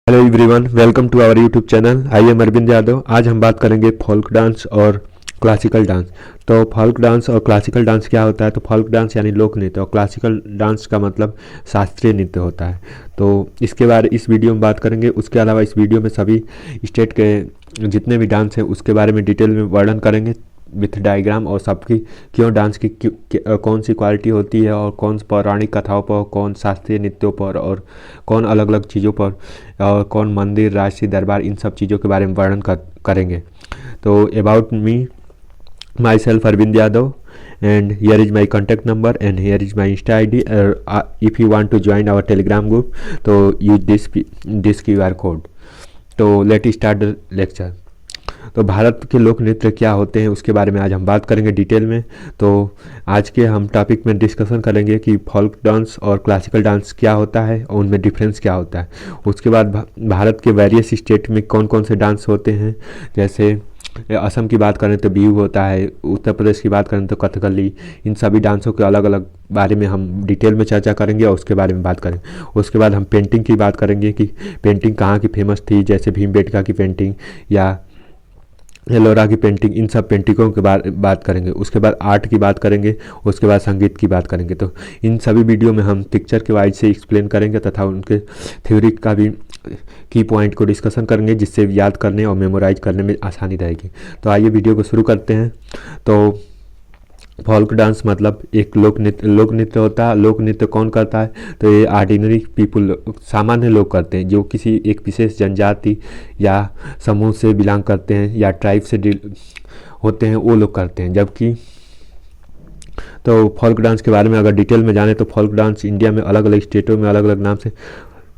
Hello everyone, welcome to our YouTube channel. I am Arvind Yadav. आज हम बात करेंगे फोल्क डांस और क्लासिकल डांस। तो फोल्क डांस और क्लासिकल डांस क्या होता है? तो फोल्क डांस यानी लोक नृत्य और क्लासिकल डांस का मतलब शास्त्रीय नृत्य होता है। तो इसके बारे इस वीडियो में बात करेंगे। उसके अलावा इस वीडियो में सभी स्टेट के जितने भी डांस हैं उसके बारे में डिटेल में वर्णन करेंगे विथ डायग्राम, और सबकी क्यों डांस की कौन सी क्वालिटी होती है, और कौन पौराणिक कथाओं पर, कौन शास्त्रीय नृत्यों पर, और कौन अलग अलग चीज़ों पर, और कौन मंदिर, राजसी दरबार, इन सब चीज़ों के बारे में वर्णन करेंगे। तो about me, myself Arvind Yadav, and here is my contact number and here is my Insta ID. If you want to join our Telegram group, तो use this QR code. तो लेट स्टार्ट द लेक्चर। तो भारत के लोक नृत्य क्या होते हैं उसके बारे में आज हम बात करेंगे डिटेल में। तो आज के हम टॉपिक में डिस्कशन करेंगे कि फोल्क डांस और क्लासिकल डांस क्या होता है और उनमें डिफरेंस क्या होता है। उसके बाद भारत के वेरियस स्टेट में कौन कौन से डांस होते हैं, जैसे असम की बात करें तो बिहू होता है, उत्तर प्रदेश की बात करें तो कथकली। इन सभी डांसों के अलग अलग बारे में हम डिटेल में चर्चा करेंगे और उसके बारे में बात करेंगे। उसके बाद हम पेंटिंग की बात करेंगे कि पेंटिंग कहाँ की फेमस थी, जैसे भीमबेटका की पेंटिंग या एलोरा की पेंटिंग। इन सब पेंटिंगों के बात करेंगे। उसके बाद आर्ट की बात करेंगे, उसके बाद संगीत की बात करेंगे। तो इन सभी वीडियो में हम पिक्चर के वाइज से एक्सप्लेन करेंगे तथा उनके थ्योरी का भी की पॉइंट को डिस्कशन करेंगे, जिससे याद करने और मेमोराइज करने में आसानी रहेगी। तो आइए वीडियो को शुरू करते हैं। तो फोल्क डांस मतलब एक लोक नृत्य होता है। लोक नृत्य कौन करता है? तो ये ऑर्डिनरी पीपुल, सामान्य लोग करते हैं, जो किसी एक विशेष जनजाति या समूह से बिलोंग करते हैं या ट्राइब से होते हैं, वो लोग करते हैं। जबकि तो फोल्क डांस के बारे में अगर डिटेल में जाने तो फोल्क डांस इंडिया में अलग अलग स्टेटों में अलग अलग नाम से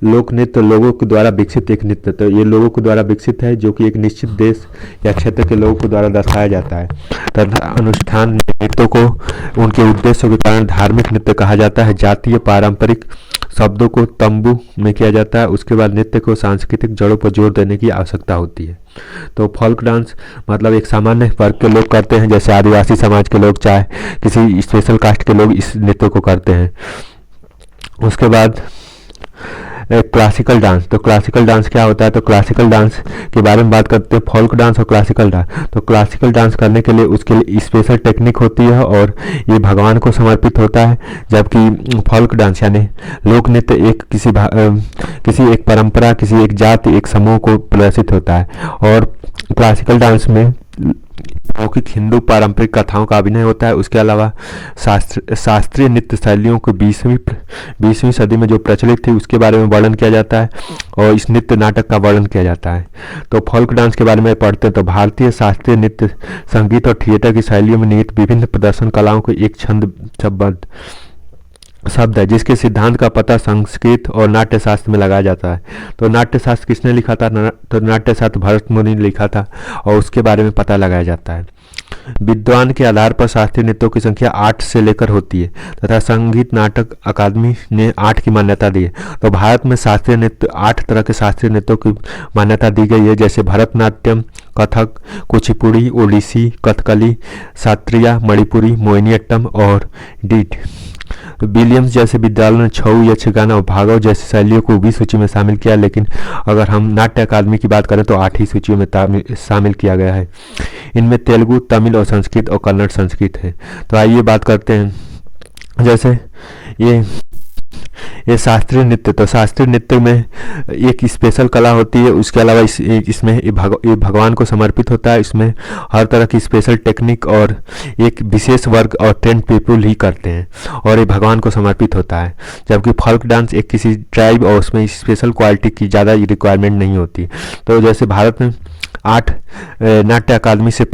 लोक नृत्य, लोगों के द्वारा विकसित एक नृत्य। तो ये लोगों के द्वारा विकसित है, जो कि एक निश्चित देश या क्षेत्र के लोगों के द्वारा दर्शाया जाता है तथा अनुष्ठान नृत्यों को उनके उद्देश्यों के कारण धार्मिक नृत्य कहा जाता है। जातीय पारंपरिक शब्दों को तंबू में किया जाता है। उसके बाद नृत्य को सांस्कृतिक जड़ों पर जोर देने की आवश्यकता होती है। तो फोल्क डांस मतलब एक सामान्य वर्ग के लोग करते हैं, जैसे आदिवासी समाज के लोग, चाहे किसी स्पेशल कास्ट के लोग इस नृत्य को करते हैं। उसके बाद क्लासिकल डांस। तो क्लासिकल डांस क्या होता है? तो क्लासिकल डांस के बारे में बात करते हैं, फोल्क डांस और क्लासिकल डांस। तो क्लासिकल डांस करने के लिए उसके लिए स्पेशल टेक्निक होती है और ये भगवान को समर्पित होता है। जबकि फोल्क डांस यानी लोक नृत्य एक किसी एक परंपरा, किसी एक जाति, एक समूह को प्रदर्शित होता है। और क्लासिकल डांस में मौखिक हिंदू पारंपरिक कथाओं का अभिनय होता है। उसके अलावा शास्त्रीय नृत्य शैलियों को 20वीं सदी में जो प्रचलित थी उसके बारे में वर्णन किया जाता है और इस नृत्य नाटक का वर्णन किया जाता है। तो फोल्क डांस के बारे में पढ़ते हैं तो भारतीय शास्त्रीय नृत्य संगीत और थिएटर की शैलियों में निहित विभिन्न प्रदर्शन कलाओं को एक छंदबद्ध शब्द है, जिसके सिद्धांत का पता संस्कृत और नाट्य शास्त्र में लगाया जाता है। तो नाट्य शास्त्र किसने लिखा था? तो नाट्य शास्त्र भरत मुनि ने लिखा था और उसके बारे में पता लगाया जाता है। विद्वान के आधार पर शास्त्रीय नृत्यों की संख्या 8 से लेकर होती है तथा संगीत नाटक अकादमी ने 8 की मान्यता दी है। तो भारत में शास्त्रीय नृत्य 8 तरह के शास्त्रीय नृत्यों की मान्यता दी गई है, जैसे भरतनाट्यम, कथक, कुचिपुड़ी, ओडिसी, कथकली, सात्रिया, मणिपुरी, मोहिनीअट्टम और डीड। विलियम्स जैसे विद्यालयों ने छऊ, यक्षगान और भागवत जैसी शैलियों को भी सूची में शामिल किया, लेकिन अगर हम नाट्य अकादमी की बात करें तो 8 ही सूचियों में शामिल किया गया है। इनमें तेलुगु, तमिल और संस्कृत और कन्नड़ संस्कृत है। तो आइए बात करते हैं, जैसे ये शास्त्रीय नृत्य। तो शास्त्रीय नृत्य में एक स्पेशल कला होती है। उसके अलावा इसमें ये भगवान को समर्पित होता है। इसमें हर तरह की स्पेशल टेक्निक और एक विशेष वर्ग और ट्रेंड पीपल ही करते हैं और ये भगवान को समर्पित होता है। जबकि फोल्क डांस एक किसी ट्राइब और उसमें स्पेशल क्वालिटी की ज़्यादा रिक्वायरमेंट नहीं होती। तो जैसे भारत में 8 नाट्य अकादमी से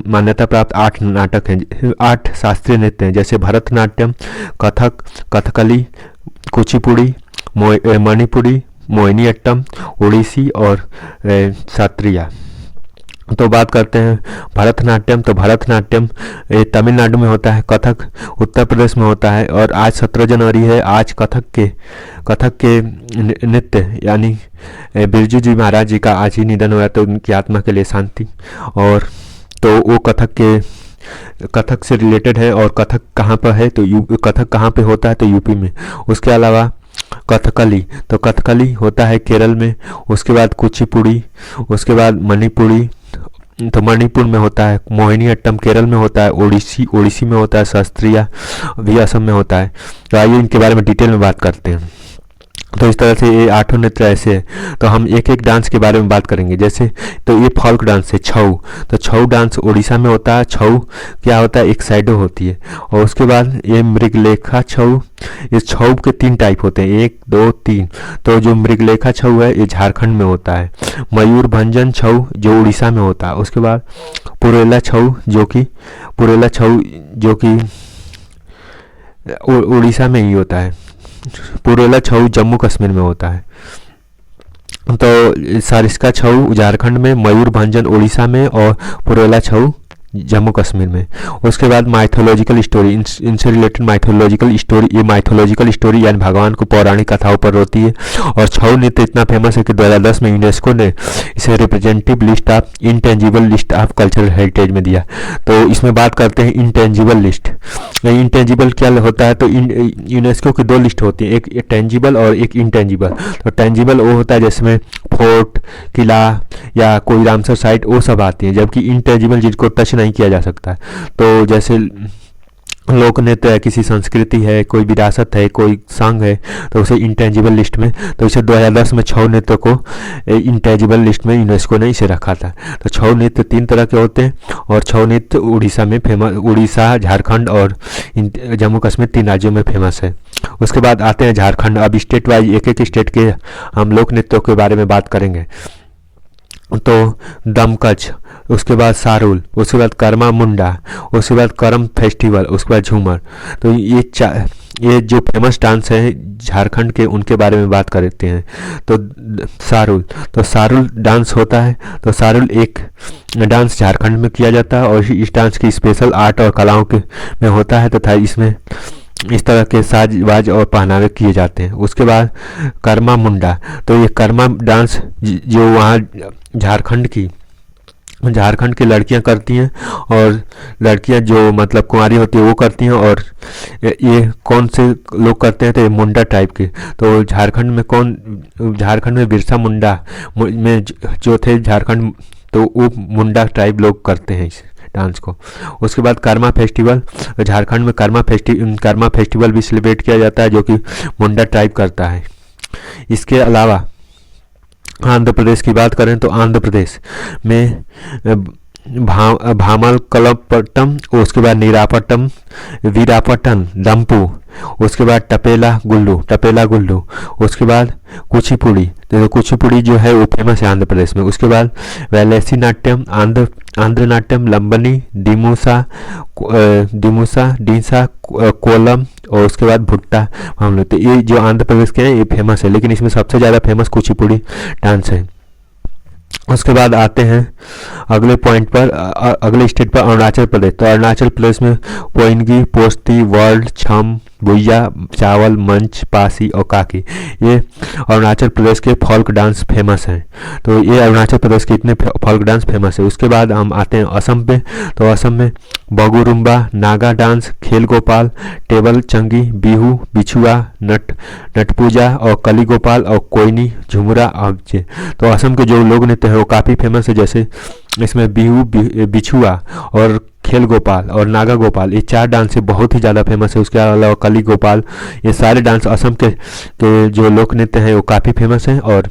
मान्यता प्राप्त 8 नाटक हैं, 8 शास्त्रीय नृत्य हैं, जैसे भरतनाट्यम, कथक, कथकली, कुचिपुड़ी, मणिपुरी, मोहिनीअट्टम, ओडिसी और सात्रिया। तो बात करते हैं भरतनाट्यम। तो भरतनाट्यम तमिलनाडु में होता है, कथक उत्तर प्रदेश में होता है और आज 17 जनवरी है। आज कथक के नृत्य यानी बिरजू जी महाराज जी का आज ही निधन हुआ, तो उनकी आत्मा के लिए शांति। और तो वो कथक से रिलेटेड है। और कथक कहाँ पर है? तो कथक कहाँ पे होता है? तो यूपी में। उसके अलावा कथकली, तो कथकली होता है केरल में। उसके बाद कुचिपुड़ी, उसके बाद मणिपुरी, तो मणिपुर में होता है। मोहिनीअट्टम केरल में होता है। ओडिसी, ओडिसी में होता है। शास्त्रीय भी असम में होता है। तो आइए इनके बारे में डिटेल में बात करते हैं। तो इस तरह से ये 8 नृत्य ऐसे हैं। तो हम एक एक डांस के बारे में बात करेंगे। जैसे तो ये फोल्क डांस है छऊ। तो छऊ डांस उड़ीसा में होता है। छऊ क्या होता है, एक साइडो होती है। और उसके बाद ये मृगलेखा छऊ। इस छऊ के 3 टाइप होते हैं, 1 2 3। तो जो मृगलेखा छऊ है ये झारखंड में होता है। मयूर भंजन छऊ जो उड़ीसा में होता है। उसके बाद पुरेला छऊ जो कि उड़ीसा में ही होता है। पुरेला छऊ जम्मू कश्मीर में होता है। तो सारिस्का छऊ झारखंड में, मयूर भंजन उड़ीसा में और पुरेला छऊ जम्मू कश्मीर में। उसके बाद माइथोलॉजिकल स्टोरी, इनसे रिलेटेड माइथोलॉजिकल स्टोरी। ये माइथोलॉजिकल स्टोरी यानी भगवान को पौराणिक कथाओं पर होती है। और छऊ नृत्य इतना फेमस है कि 2010 में यूनेस्को ने इसे representative list of intangible list of cultural heritage में दिया। तो इसमें बात करते हैं इंटेंजिबल लिस्ट। इंटेंजिबल क्या होता है, तो यूनेस्को की 2 लिस्ट होती है, एक टेंजिबल और एक इंटेंजिबल। तो टेंजिबल वो होता है जिसमें फोर्ट, किला या कोई रामसर साइट वो सब आती है, जबकि इंटेंजिबल जिसको टच नहीं किया जा सकता है। तो जैसे लोक नृत्य है, किसी संस्कृति है, कोई विरासत है, कोई संघ है, तो उसे इंटेंजिबल लिस्ट में। तो इसे 2010 में छऊ नृत्य को इंटेंजिबल लिस्ट में यूनेस्को ने इसे रखा था। तो छऊ नृत्य 3 तरह के होते हैं और छऊ नृत्य उड़ीसा में फेमस, उड़ीसा, झारखंड और जम्मू कश्मीर 3 राज्यों में फेमस है। उसके बाद आते हैं झारखंड। अब स्टेट वाइज एक एक स्टेट के हम लोक नृत्यों के बारे में बात करेंगे। तो दमकच, उसके बाद सारुल, उसके बाद कर्मा मुंडा, उसके बाद करम फेस्टिवल, उसके बाद झूमर। तो ये जो फेमस डांस है झारखंड के, उनके बारे में बात करते हैं। तो सारुल, तो सारुल डांस होता है। तो सारुल एक डांस झारखंड में किया जाता है और इस डांस की स्पेशल आर्ट और कलाओं के में होता है तथा इसमें इस तरह के साज और पहनावे किए जाते हैं। उसके बाद कर्मा मुंडा, तो ये कर्मा डांस जो वहाँ झारखंड की लड़कियां करती हैं, और लड़कियां जो मतलब कुंवारी होती है वो करती हैं। और ये कौन से लोग करते हैं, तो ये मुंडा टाइप के। तो झारखंड में बिरसा मुंडा में जो थे झारखंड, तो वो मुंडा टाइप लोग करते हैं इस डांस को। उसके बाद कर्मा फेस्टिवल, झारखंड में कर्मा फेस्टिवल भी सेलिब्रेट किया जाता है जो कि मुंडा टाइप करता है। इसके अलावा आंध्र प्रदेश की बात करें तो आंध्र प्रदेश में भामलकलपट्टम, उसके बाद नीरापट्टम, वीरापट्टन, डम्पू, उसके बाद टपेला गुल्लू, उसके बाद कुचिपुड़ी। तो कुचिपुड़ी जो है वो फेमस है आंध्र प्रदेश में। उसके बाद वैलेसी नाट्यम, आंध्र नाट्यम, लंबनी, डीसा, कोलम, और उसके बाद भुट्टा हम लोग। तो ये जो आंध्र प्रदेश के हैं ये फेमस है, लेकिन इसमें सबसे ज़्यादा फेमस कुचिपुड़ी डांस है। उसके बाद आते हैं अगले पॉइंट पर, अगले स्टेट पर अरुणाचल प्रदेश। तो अरुणाचल प्रदेश में पोइनगी, पोस्ती, वर्ल्ड, छम, भुइया, चावल, मंच, पासी और काकी, ये अरुणाचल प्रदेश के फोल्क डांस फेमस हैं। तो ये अरुणाचल प्रदेश के इतने फोल्क डांस फेमस है। उसके बाद हम आते हैं असम पे। तो असम में बगुरुम्बा, नागा डांस, खेल गोपाल, टेबल चंगी, बिहू, बिछुआ, नटपूजा और कली गोपाल और कोयनी, झुमरा अगजे। तो असम के जो लोग नृत्य है वो काफ़ी फेमस है। जैसे इसमें बिहू, बिछुआ और खेल गोपाल और नागा गोपाल, ये 4 डांस बहुत ही ज़्यादा फेमस है। उसके अलावा कली गोपाल, ये सारे डांस असम के जो लोक नृत्य हैं वो काफ़ी फेमस हैं। और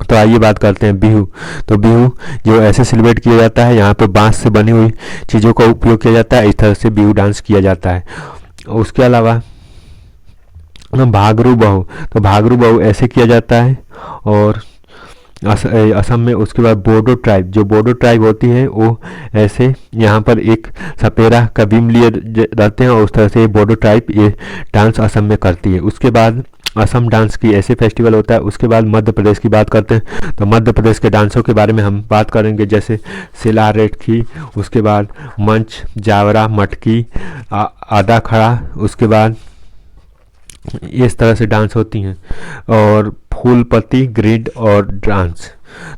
तो आइए बात करते हैं बिहू। तो बिहू जो ऐसे सेलिब्रेट किया जाता है, यहाँ पे बांस से बनी हुई चीज़ों का उपयोग किया जाता है, इस तरह से बिहू डांस किया जाता है। उसके अलावा भागरू बहू, तो भागरू बहू ऐसे किया जाता है। और असम में उसके बाद बोडो ट्राइब, जो बोडो ट्राइब होती है वो ऐसे यहाँ पर एक सपेरा का बीम लिए रहते हैं और उस तरह से बोडो ट्राइब ये डांस असम में करती है। उसके बाद असम डांस की ऐसे फेस्टिवल होता है। उसके बाद मध्य प्रदेश की बात करते हैं। तो मध्य प्रदेश के डांसों के बारे में हम बात करेंगे, जैसे सिलार रेटकी, उसके बाद मंच, जावरा, मटकी, आधा खड़ा, उसके बाद इस तरह से डांस होती हैं। और फूलपति, ग्रिड और डांस।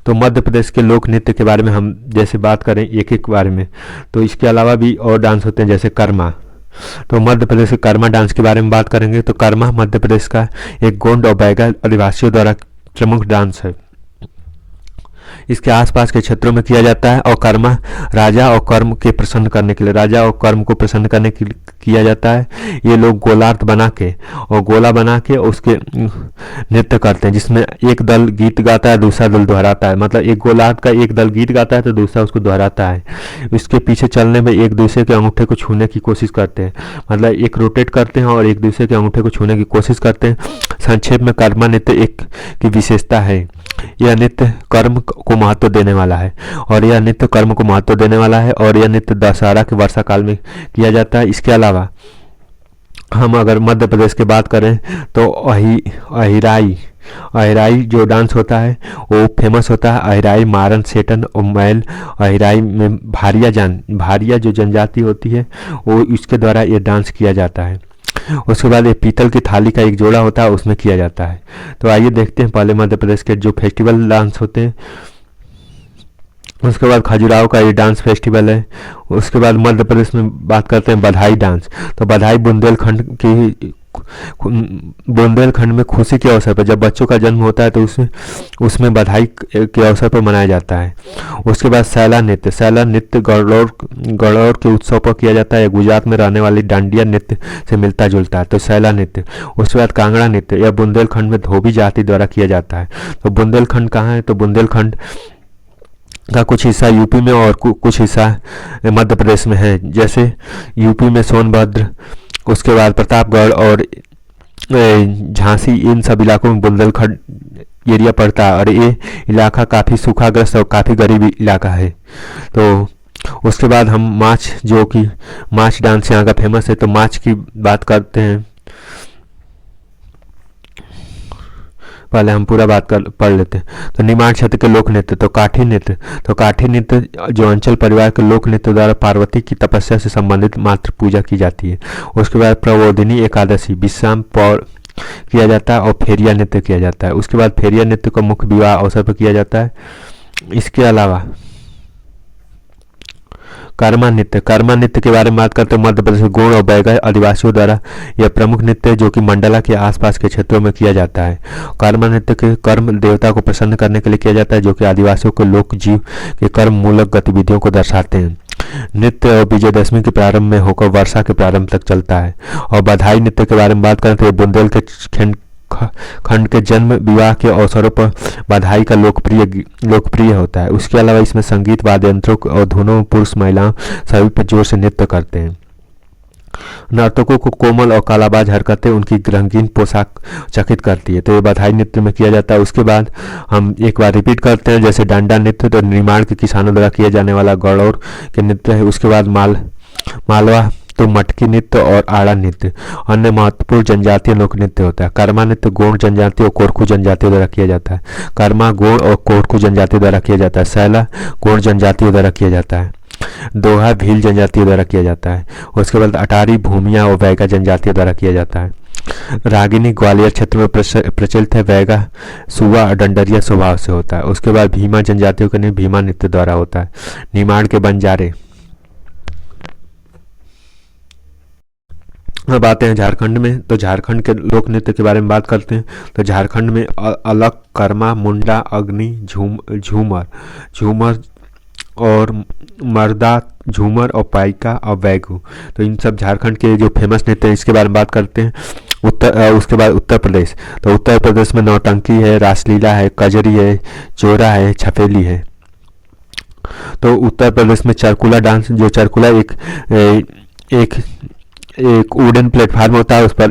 तो मध्य प्रदेश के लोक नृत्य के बारे में हम जैसे बात करें एक एक बारे में, तो इसके अलावा भी और डांस होते हैं, जैसे कर्मा, तो मध्य प्रदेश के कर्मा डांस के बारे में बात करेंगे। तो कर्मा मध्य प्रदेश का एक गोंड और बैगा आदिवासियों द्वारा प्रमुख डांस है। इसके आसपास के क्षेत्रों में किया जाता है और कर्मा राजा और कर्म के प्रसन्न करने के लिए, राजा और कर्म को प्रसन्न करने के लिए किया जाता है। ये लोग गोलार्थ बना के और गोला बना के उसके नृत्य करते हैं, जिसमें एक दल गीत गाता है, दूसरा दल दोहराता है। मतलब एक गोलार्थ का एक दल गीत गाता है तो दूसरा उसको दोहराता है। इसके पीछे चलने में एक दूसरे के अंगूठे को छूने की कोशिश करते हैं, मतलब एक रोटेट करते हैं और एक दूसरे के अंगूठे को छूने की कोशिश करते हैं। संक्षेप में कर्मा नृत्य एक की विशेषता है, यह नृत्य कर्म को महत्व देने वाला है और यह नृत्य कर्म को महत्व देने वाला है और यह नृत्य दशहरा के वर्षा काल में किया जाता है। इसके अलावा हम अगर मध्य प्रदेश की बात करें तो अहिराई जो डांस होता है वो फेमस होता है। अहिराई, मारन, सेटन और मैल। अहिराई में भारिया जो जनजाति होती है वो इसके द्वारा ये डांस किया जाता है। उसके बाद ये पीतल की थाली का एक जोड़ा होता है, उसमें किया जाता है। तो आइए देखते हैं पहले मध्य प्रदेश के जो फेस्टिवल डांस होते हैं। उसके बाद खजुराहो का ये डांस फेस्टिवल है। उसके बाद मध्य प्रदेश में बात करते हैं बधाई डांस। तो बधाई बुंदेलखंड में खुशी के अवसर पर जब बच्चों का जन्म होता है तो उसमें बधाई के अवसर पर मनाया जाता है। उसके बाद सैला नृत्य गणौर के उत्सव पर किया जाता है। गुजरात में रहने वाली डांडिया नृत्य से मिलता जुलता है, तो सैला नृत्य। उसके बाद कांगड़ा नृत्य, यह बुंदेलखंड में धोबी जाति द्वारा किया जाता है। तो बुंदेलखंड कहाँ है? तो बुंदेलखंड का कुछ हिस्सा यूपी में और कुछ हिस्सा मध्य प्रदेश में है। जैसे यूपी में सोनभद्र, उसके बाद प्रतापगढ़ और झांसी, इन सब इलाकों में बुंदेलखंड एरिया पड़ता है और ये इलाका काफ़ी सूखाग्रस्त और काफ़ी गरीब इलाका है। तो उसके बाद हम माच डांस यहाँ का फेमस है, तो माच की बात करते हैं। पहले हम पूरा पढ़ लेते हैं। तो निमाड़ क्षेत्र के लोक नृत्य, तो काठी नृत्य जो अंचल परिवार के लोक नृत्य द्वारा पार्वती की तपस्या से संबंधित मात्र पूजा की जाती है। उसके बाद प्रबोधिनी एकादशी, विश्राम पौर किया जाता है और फेरिया नृत्य किया जाता है। उसके बाद फेरिया नृत्य को मुख्य विवाह अवसर पर किया जाता है। इसके अलावा कर्मा नृत्य के बारे में बात करते हैं। मध्य प्रदेश के गोंड और बैगा आदिवासियों द्वारा यह प्रमुख नृत्य है जो कि मंडला के आसपास के क्षेत्रों में किया जाता है। कर्मा नृत्य के कर्म देवता को प्रसन्न करने के लिए किया जाता है, जो कि आदिवासियों के लोक जीव के कर्म मूलक गतिविधियों को दर्शाते हैं। नृत्य और विजयदशमी के प्रारंभ में होकर वर्षा के प्रारंभ तक चलता है। और बधाई नृत्य के बारे में बात करें तो बुंदेल के खंड के जन्म विवाह के अवसरों पर बधाई का लोकप्रिय होता है। उसके अलावा इसमें संगीत, वाद्य यंत्रों और धुनों, पुरुष महिलाओं सभी पर जोर से नृत्य करते हैं। नर्तकों को कोमल और कालाबाज हरकतें उनकी रंगीन पोशाक चकित करती है, तो ये बधाई नृत्य में किया जाता है। उसके बाद हम एक बार रिपीट करते हैं, जैसे डांडा नृत्य तो निमाड़ के किसानों द्वारा किया जाने वाला गणौर के नृत्य है। उसके बाद मालवा तो मटकी नृत्य और आड़ा नृत्य अन्य महत्वपूर्ण जनजातीय लोक नृत्य होता है। कर्मा नृत्य गोंड जनजाति और कोरकू जनजातियों द्वारा किया जाता है। कर्मा गोंड और कोरकू जनजाति द्वारा किया जाता है। सैला गोंड जनजातियों द्वारा किया जाता है। दोहा भील जनजातियों द्वारा किया जाता है। उसके बाद अटारी भूमिया और वैगा जनजातियों द्वारा किया जाता है। रागिनी ग्वालियर क्षेत्र में प्रचलित है। वैगा सुवा डंडरिया स्वभाव से होता है। उसके बाद भीमा जनजातियों का नृत्य भीमा नृत्य द्वारा होता है। निमाड़ के बंजारे। अब आते हैं झारखंड में, तो झारखंड के लोक नृत्य के बारे में बात करते हैं। तो झारखंड में अलग, कर्मा, मुंडा, अग्नि, झूमर और मर्दा, झूमर और पाइका और वैगू, तो इन सब झारखंड के जो फेमस नृत्य हैं इसके बारे में बात करते हैं। उसके बाद उत्तर प्रदेश, तो उत्तर प्रदेश में नौटंकी है, रासलीला है, कजरी है, चोरा है, छफेली है। तो उत्तर प्रदेश में चरकुला डांस, जो चरकुला एक वुडन प्लेटफार्म होता है, उस पर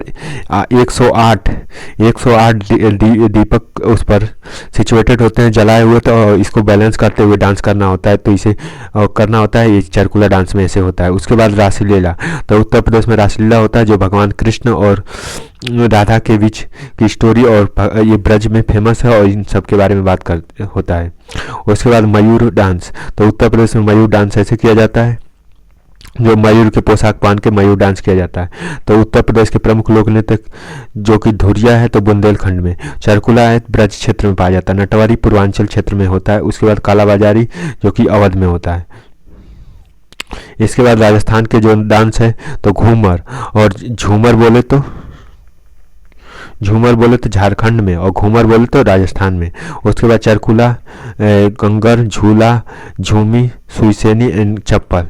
108 दीपक उस पर सिचुएटेड होते हैं, जलाए हुए, तो इसको बैलेंस करते हुए डांस करना होता है, तो इसे करना होता है। ये चरकुला डांस में ऐसे होता है। उसके बाद रासलीला, तो उत्तर प्रदेश में रासलीला होता है जो भगवान कृष्ण और राधा के बीच की स्टोरी और ये ब्रज में फेमस है और इन सब के बारे में बात होता है। उसके बाद मयूर डांस, तो उत्तर प्रदेश में मयूर डांस ऐसे किया जाता है जो मयूर के पोशाक पहन के मयूर डांस किया जाता है। तो उत्तर प्रदेश के प्रमुख लोक नृत्य जो कि धुरिया है तो बुंदेलखंड में, चरकुला है ब्रज क्षेत्र में पाया जाता है, नटवारी पूर्वांचल क्षेत्र में होता है। उसके बाद कालाबाजारी जो कि अवध में होता है। इसके बाद राजस्थान के जो डांस है तो घूमर, और झूमर बोले तो झारखंड में और घूमर बोले तो राजस्थान में। उसके बाद चरकुला, गंगर, झूला, झूमी, सुईसेनी एंड चप्पल।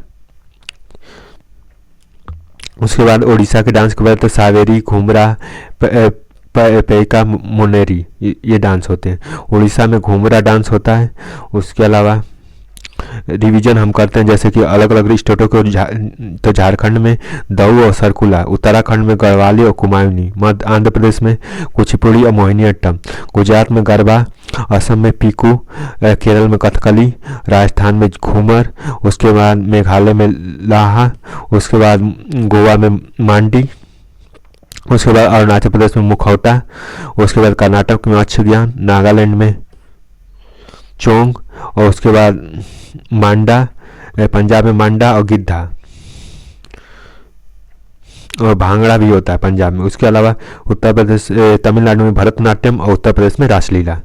उसके बाद उड़ीसा के डांस की बात तो सावेरी, घूमरा, पैका, मुनेरी, ये डांस होते हैं। उड़ीसा में घूमरा डांस होता है। उसके अलावा रिवीजन हम करते हैं जैसे कि अलग अलग स्टेटों को, तो झारखंड में दऊ और सरकुला, उत्तराखंड में गढ़वाली और कुमायूनी, मध्य आंध्र प्रदेश में कुचिपुड़ी और मोहिनीअट्टम, गुजरात में गरबा, असम में पीकू, केरल में कथकली, राजस्थान में घूमर, उसके बाद मेघालय में लाहा, उसके बाद गोवा में मांडी, उसके बाद अरुणाचल प्रदेश में मुखौटा, उसके बाद कर्नाटक में अक्षज्ञान, नागालैंड में चोंग, और उसके बाद मांडा, पंजाब में मांडा और गिद्धा, और भांगड़ा भी होता है पंजाब में। उसके अलावा उत्तर प्रदेश, तमिलनाडु में भरतनाट्यम और उत्तर प्रदेश में रासलीला।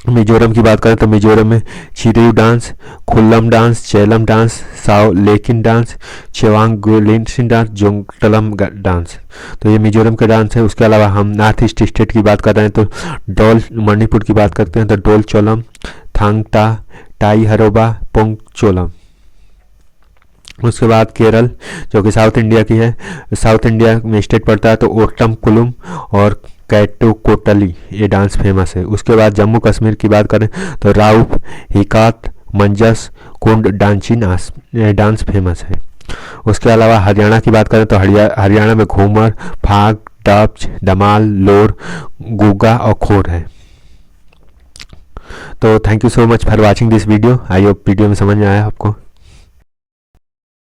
मिजोरम की बात करें तो मिजोरम में चिरियू dance, Khuallam dance, Chheihlam dance, Sawlakin dance, चेवांगुलिन डांस, जोंगटलम डांस। तो ये मिजोरम के डांस है। उसके अलावा हम नॉर्थ ईस्ट स्टेट की बात कर रहे हैं तो डोल, मणिपुर की बात करते हैं तो डोल चोलम, थांगता, टाई हरोबा, पोंग चोलम। उसके बाद केरल जो कि साउथ इंडिया की है, साउथ इंडिया में स्टेट पड़ता है तो ओट्टम कुलुम और कैटोकोटली, ये डांस फेमस है। उसके बाद जम्मू कश्मीर की बात करें तो राउफ, हिकात, मंजस, कुंड डांची डांस फेमस है। उसके अलावा हरियाणा की बात करें तो हरियाणा में घूमर, फाग, डब्च, धमाल, लोर, गुग्गा और खोर है। तो thank you so much for watching this video. I hope video में समझ में आया आपको।